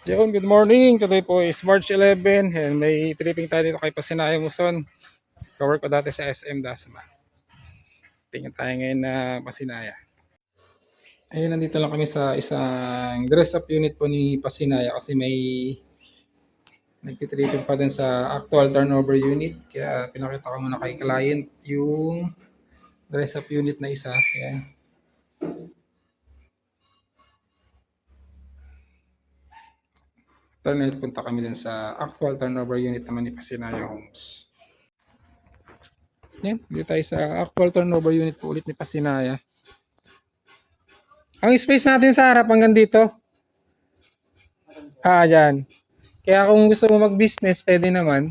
Yun, good morning. Today po is March 11 and may tripping tayo dito kay Pasinaya Muson. Kawork ko dati sa SM Dasma. Tingin tayo ngayon na Pasinaya. Ayun, nandito lang kami sa isang dress up unit po ni Pasinaya kasi may nagtitripping pa din sa actual turnover unit. Kaya pinakita ko muna kay client yung dress up unit na isa. Ayan. Alternate punta kami din sa actual turnover unit naman ni Pasinaya Homes. Yan, dito tayo sa actual turnover unit po ulit ni Pasinaya. Ang space natin sa harap hanggang dito. Dyan. Kaya kung gusto mo mag-business, pwede naman.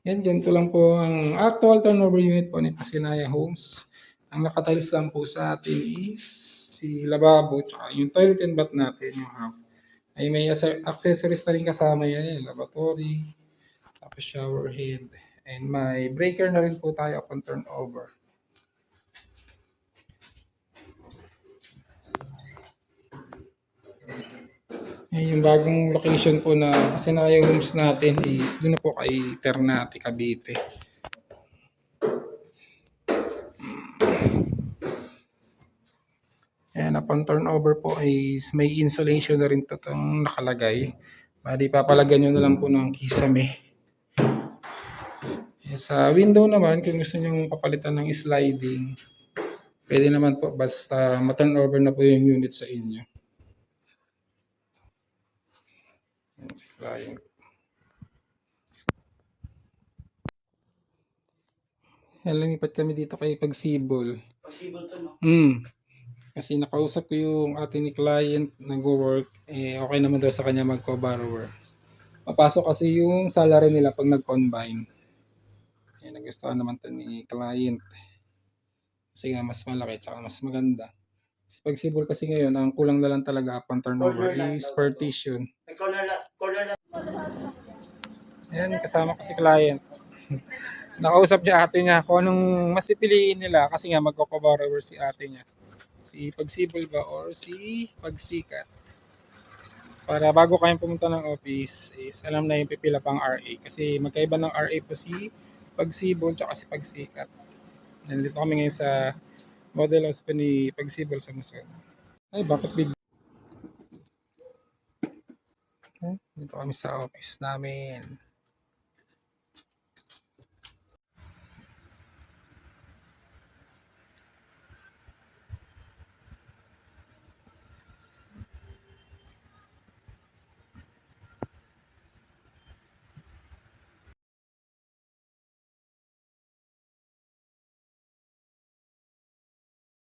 Yan, ganito lang po ang actual turnover unit po ni Pasinaya Homes. Ang nakatiles lang po sa atin is si lababo, tsaka yung toilet and bath natin, yung half. Ay may accessories na rin kasama yan, yung lavatory, tapos shower head. And may breaker na rin po tayo upon turnover. Yung bagong location po na Pasinaya Homes natin is doon na po kay Ternate, Cavite. And upon turnover po is may insulation na rin ito nakalagay. Bali papalagyan nyo na lang po ng kisame. Sa window naman, kung gusto nyo papalitan ng sliding, pwede naman po basta ma-turnover na po yung unit sa inyo. Si client. Lumipat kami dito kay Pagsibol. Pagsibol to, no? Kasi nakausap ko yung ating ni client nag-work, okay naman daw sa kanya mag-co-borrower. Papasok kasi yung salary nila pag nag-combine. Nagustuhan naman to ni client. Kasi nga mas malaki tsaka mas maganda. Kasi Pagsibol kasi ngayon, ang kulang na lang talaga upon turnover is partition. Corner lang. Ayan, kasama ko si client. Nakausap niya ate niya kung anong mas pipiliin nila kasi nga magko-borrower si ate niya. Si Pagsibol ba or si Pagsikat. Para bago kayong pumunta ng office is alam na yung pipila pang RA. Kasi magkaiba ng RA po si Pagsibol tsaka si Pagsikat. Nandito kami ngayon sa model house po ni Pagsibol sa Muson. Ay, bakit big? Dito kami sa office namin.